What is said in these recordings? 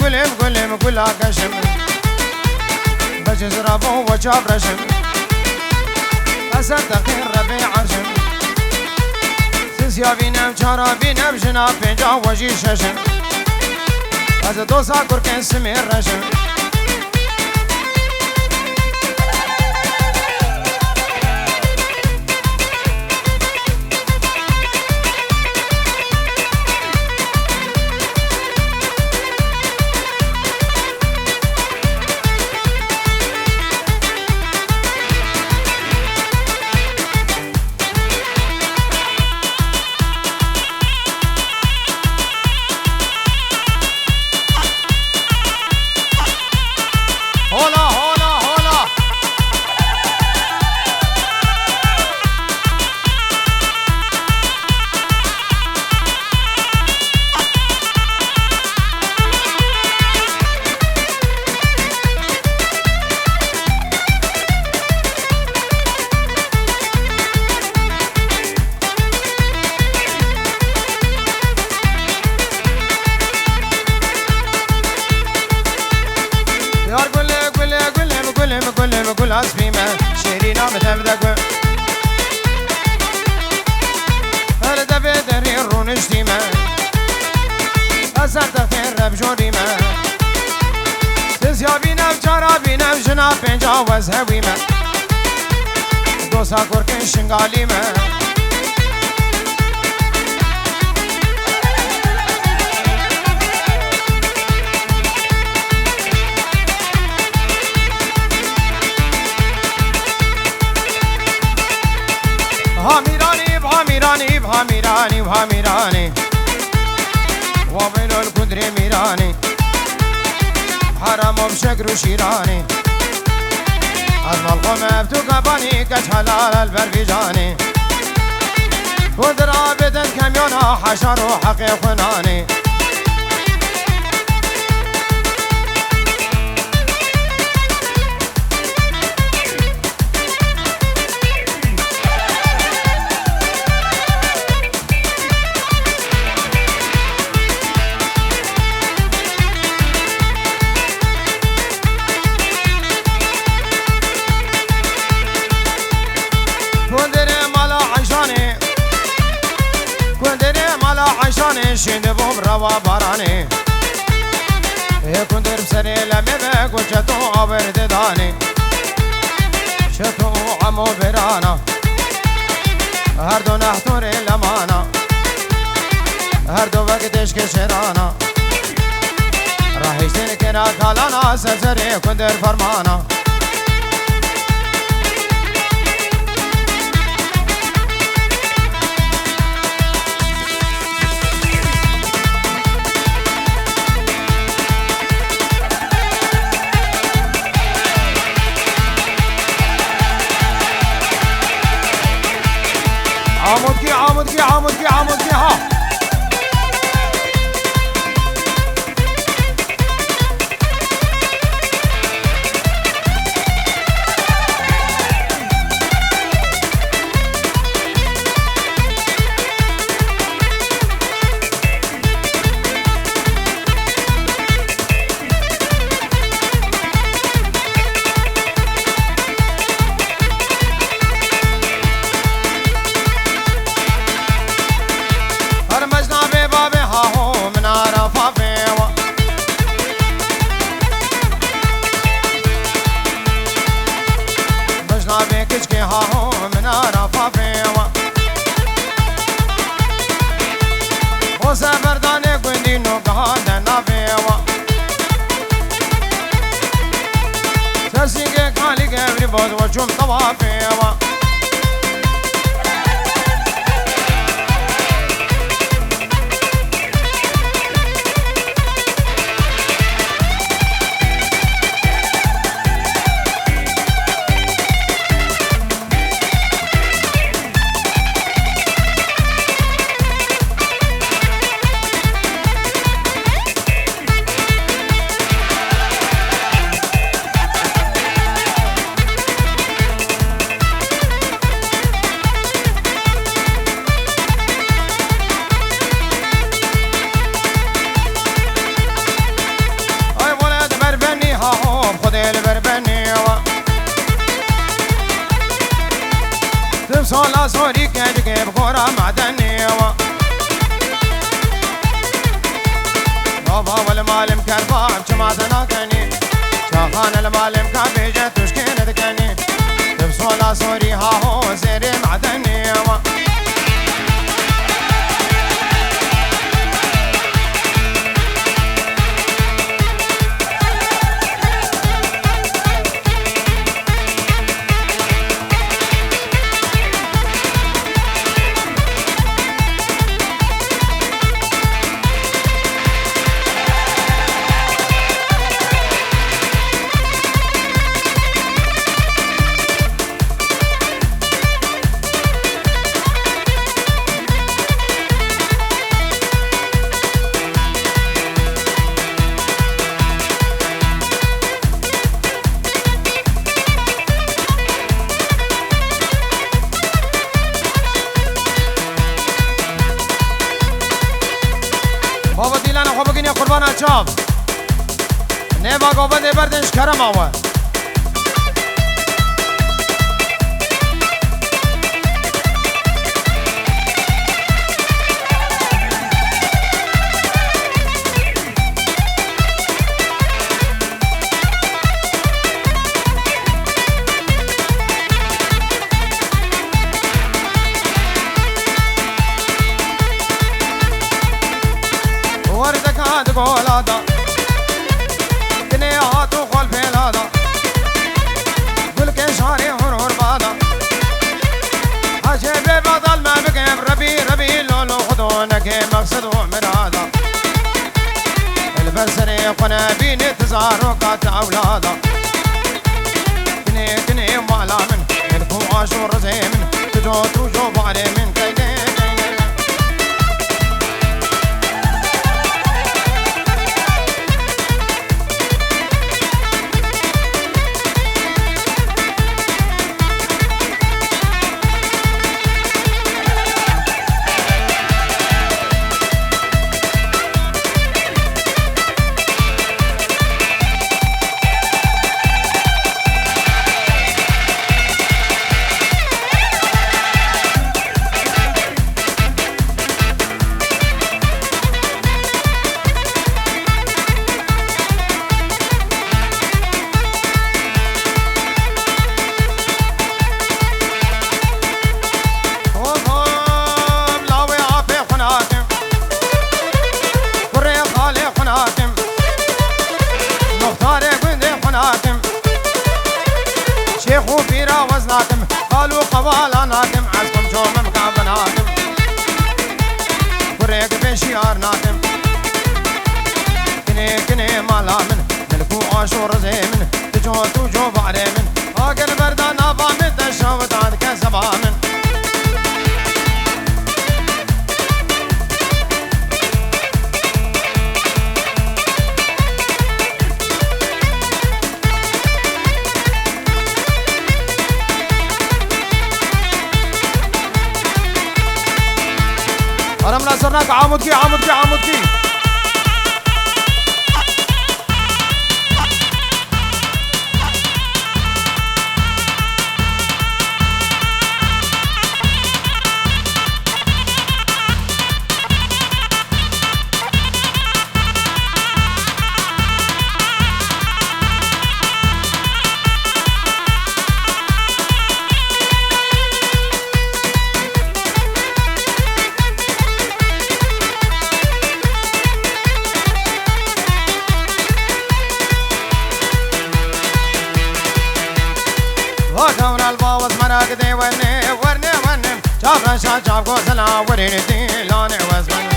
گلم گلم گلا کشم بجز رابو و چاب رشم أسد دقير ربي عرشم سيسيا بينم چارا بينم جنا بينجا وجي ششم از دوسا كركن سمير رشم كل عصفيمة شيرينا متفدق هل دفي دري الرون اجتيمة أسر تخير رب جوريمة سيسيا بينا بجارا بينا بجنا بينجا وزهويمة دوسا كوركن شنغاليمة هاميراني بهاميراني بهاميراني بهاميراني وابن القدر ميراني حرام بشكر شيراني أرنا القمة بتوكباني كجهلال البربيجاني قدر عابدا كميونا حشر وحقي خناني عشاني شند بوم روا باراني كنت بسري لمبك وشتو عبرد داني شتو عمو برانا هردو نحتوري لمانا هردو وقتش كشرانا راح يشتري كنا كالانا سرسري كنت فرمانا عمودكي عمودكي عمودكي عمودكي ها وجم طوافي تبصولا صوري كاجك بكورة معدني بابا والمعلم كربا بجماعتنا كاني شاخان المعلم كابيجة تشكين دكاني تبصولا صوري هاهو زيري معدني بابا دیلان خوب بگین یا قربان اچاب نه با گوبنده بردنش کرم آوه وردك هاد قولادا كني هاتو خول فيلادا قل كي شاري هرور بادا عجيب بطل ما بكيم ربي لولو خدونك مقصد ومرادا البسري قنا بيني تزارقات اولادا كني مالا من منكم عاشور زي من تجو توجو علي من كيدين شيخ وبيرا وزناتم قالوا قوالا ناتم عزكم جوم مكان ناتم بريك بشيار ناتم كني مالا من ملكو عاشور زي من تجو توجو بعلي من اقل بردا نافا من تشوت عندك سبا من أنا مناصرناك عامدكي وكون الباوز مراقدي ورني شاف رشا شاف قوزلا وريني ديلاني وزمن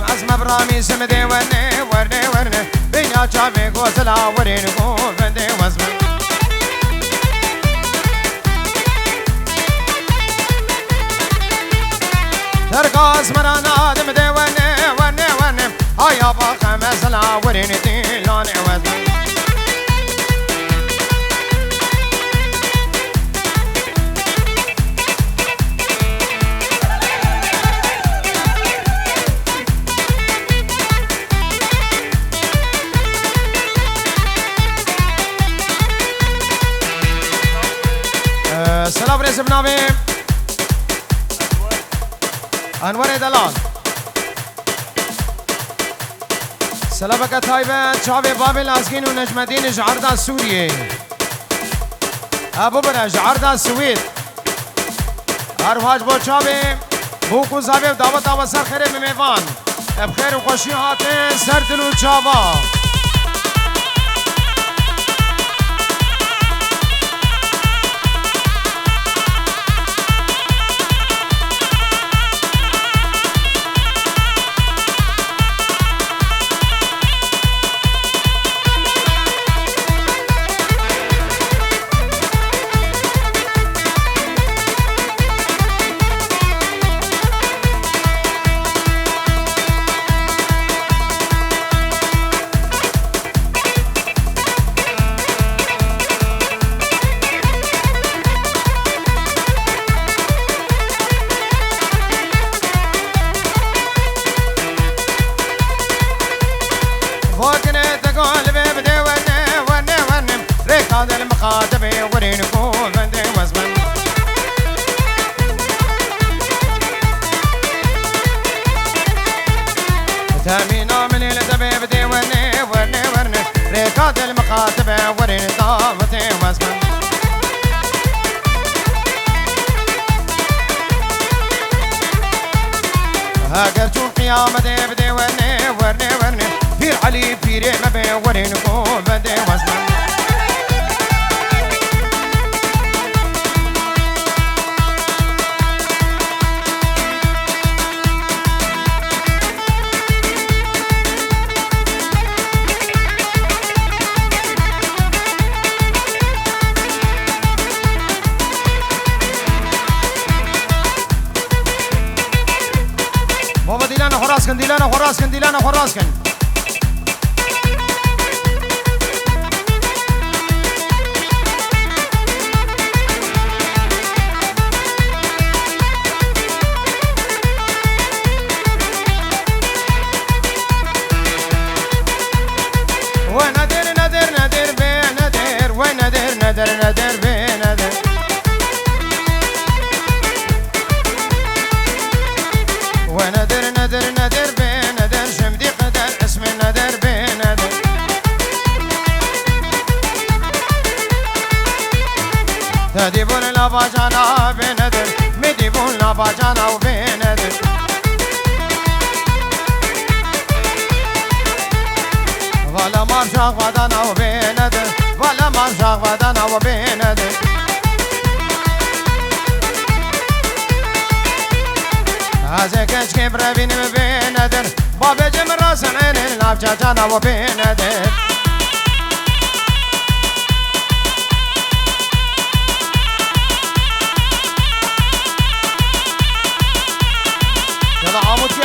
اسم برامي سمدي ورني بينا شافي قوزلا وريني قوفندي وزمن ترقص مرانا دمدي ورني هيا باقى مثلا وريني ديلاني وزن السلام رئيس بنامي انور دلال سلامك تايبة شعبي بابي لازقين ونجم الدين جعردة سوريا ابو برج عردة السويد هرواج بو شعبي بوكو زابي دعوت سر خير بميفان بخير وخوشي هاتين سر دلو شعبا المخاطبي ورينكو بندي وزمن تامينا من الدبيب دي ورني ريكاد المخاطبي ورين طابتي وزمن هاجر شو قيامتي بدي ورني بير علي بيري ما بين ورينكو بندي وزمن ديلانا خراسكن ونادر بنادر ونادر بنادر ونادر بنادر شمدي قدر اسم نادر بنادر تديبون لا باجانا بنادر مديبون لا باجانا وبنادر ولا مرشاق ودانا وبنادر ولا مرشاق ودانا وبنادر هذاك كبر بين بندر بابا جم راس عين النافجة جانا وبندر يلا عمودكي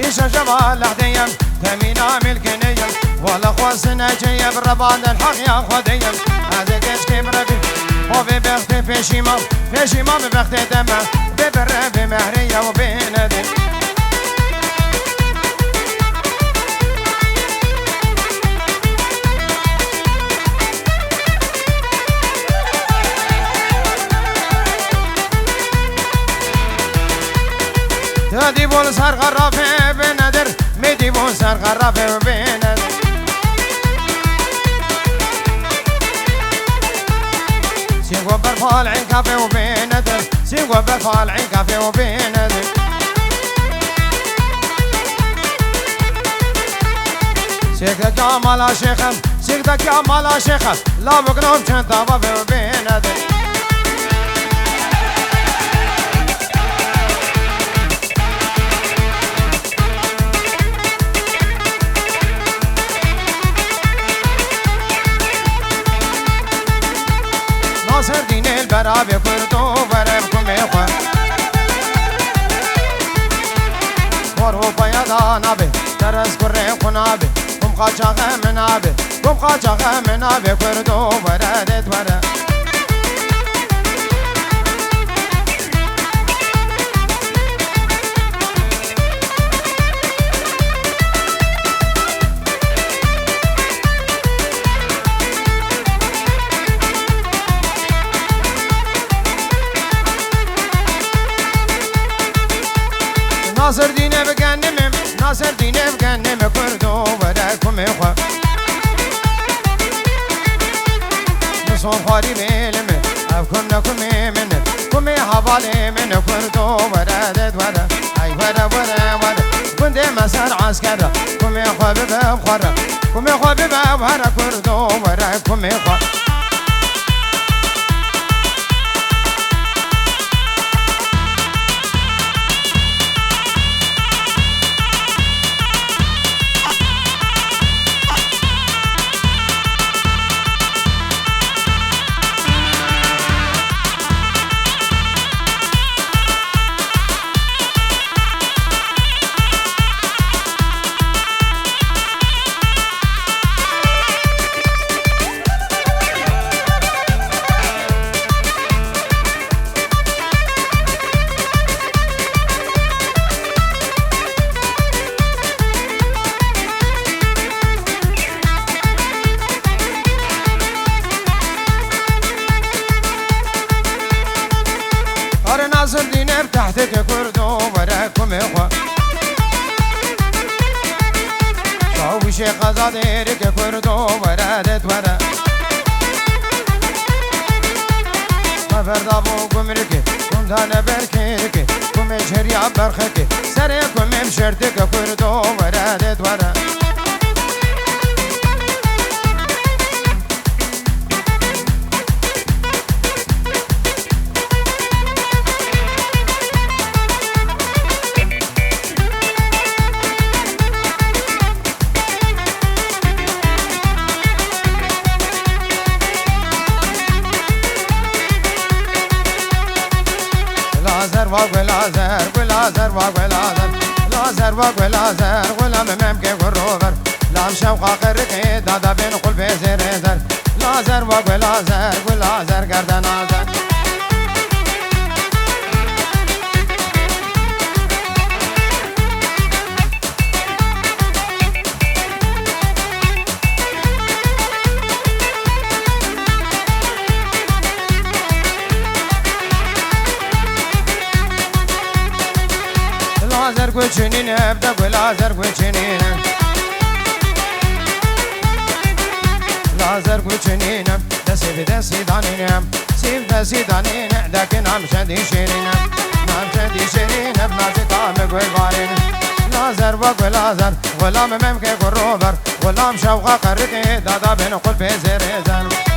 إيش جمال لحديم تمينا ملكنيم ولا خواسنا جاية بالربان الحق يا خديم هذا كيش كبربي وفي بختي فيشيما ببختي دمه ببر بمهرية وبندم تديبون سر غرافي بندر مديبون سر غرافي بندر سيقو برفال عين كافي وبندر سيقو برفال عين كافي وبندر سيقدك يا مالا شيخم سيقدك يا مالا شيخم لا بقنوم شنطة وبندر برابي كردو بربكم إخوة ورو بيضا نابي ترس كري قنابي قم خاچا غمنابي قم خاچا غمنابي كردو بردت برد ناصر دينه بجنمم ناصر دينه بجنم كردو براكم إخوة نصون خاري بيلم أفكم نكم من كم حبالي من كردو برادت ورا أي ورا ورا ورا كنت مسار عسكر كم إخوة بباب خرا كم إخوة بباب ورا كردو براكم إخوة ناصر دينه بتحتك كردو براكم إخوة شعوب شيخ أزاديرك كردو برادت ورا مفرد أبو قمرك كم دانا بركيرك كم شريع برخك سريكم مشرتك كردو برادت ورا والازر والازر والازر لازر والازر ولا ممكن والروفر لام شوقا قرقي دادا بين قلبي زر لازر والازر والازر قردن ازر لازر كوچنين ابدا ولازر كوچنين لازر كوچنين دسي دسي دانين سيف دسي دانين لكن عم شدي شيرين عم شدي شيرين بنازي طعم قوارين لازر ولازر ولا ممكن كروفر ولا مشوقة قرقي دادا بين قلبي زرزر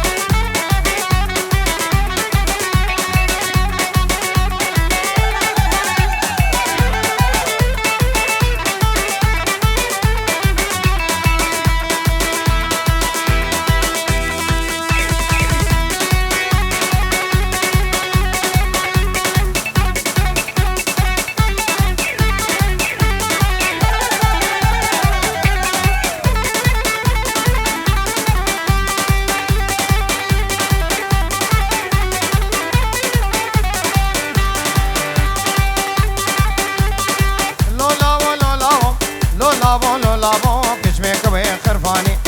لابو كشمك وخرفاني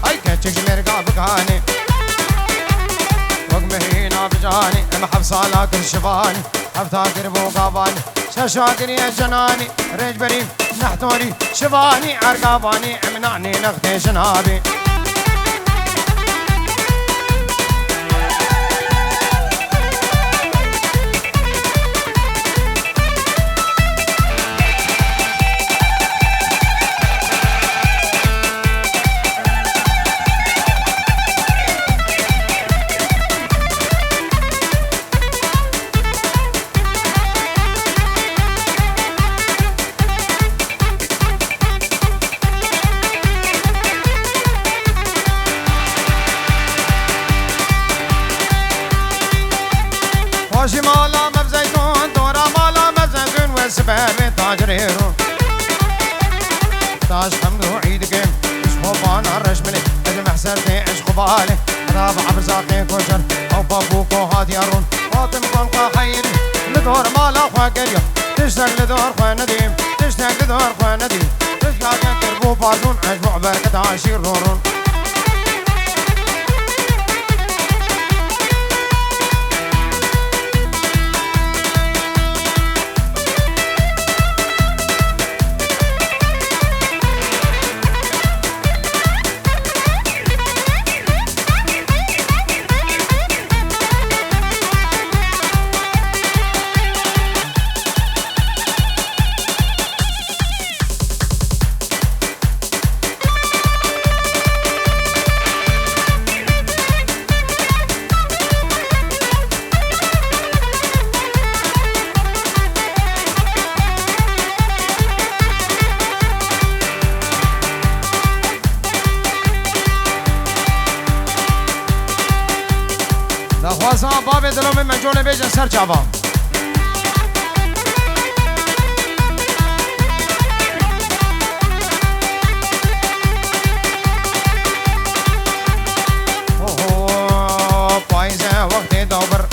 اي كتش مرقا بكاني وقمهينا بجاني محب صالاك الشباني افتاكر بوقاباني شاشاكر يا جناني ريج بريف نحتوري شباني عرقاباني امنعني نغتي جنابي تاجي مالا مبزيتون دورا مالا مبزيتون وسباب تاجريرو تاج حمدو عيدكم اشخوبانا رشملي اجمع سرتي اشخوبالي رابع برزاقي كوشر او بابوكو هاديارون فاطم قنقا خيري لدور مالا خوا قريو تشتاق لدور خوا نديم تشتاق لدور خوا نديم تشتاق كربو باردون عجبو بركة عشير رورون خوازان باب دلوم من جون بیجن سر چاوا پایزه وقتی دوبر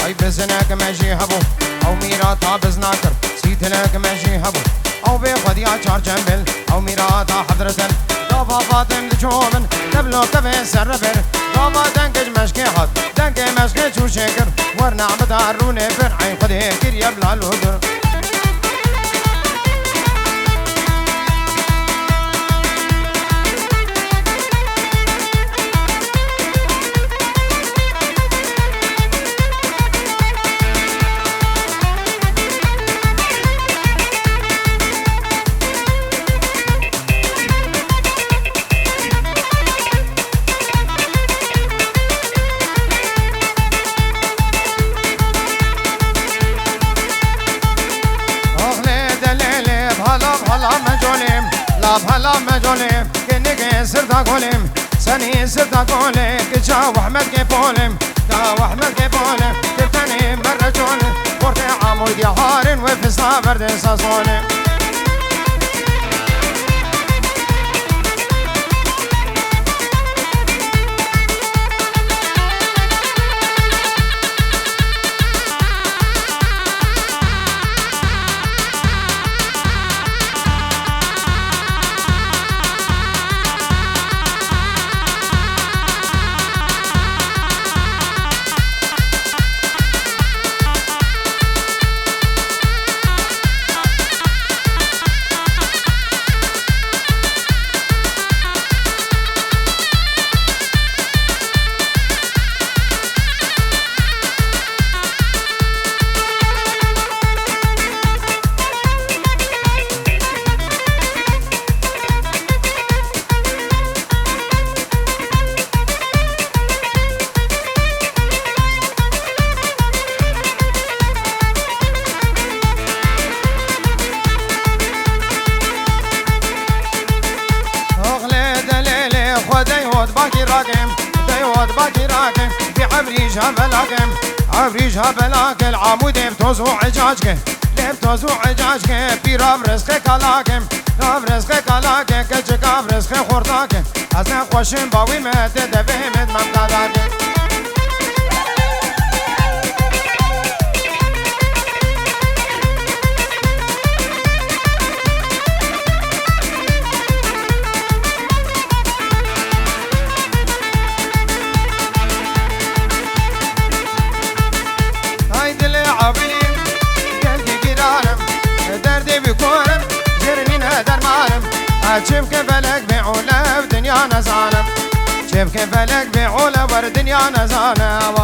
ای بزنک مجی هبو او میرا تا بزناکر سیتنک مجی هبو او بی خودیا چار جنبل او میرا تا حضرتن دابا فاطم دچومن تبلو كفي سربر دابا دنكج مشكي حد دنكي مشكي شو شكر ورنا بداروني فرعي خدي كريا بلا الهدر هلا مجولم كنك سرتا قولم سني سرتا قولم كجا وحمد كبولم كا وحمد كبولم كتني مرة جولم ورتي عمود يا هارن وفي برد ساسولم عفريجها بلاكل عمود بتوزو عجاجك بتوزو عجاجك بيرا برزقك كلاكم برزقك كلاك كجك برزقك خورتاك ازن خوشم باوي مت دفهمت ممتداك شبك فلك بعولة ودنيا نزانم شبك فلك بعولة ودنيا نزانم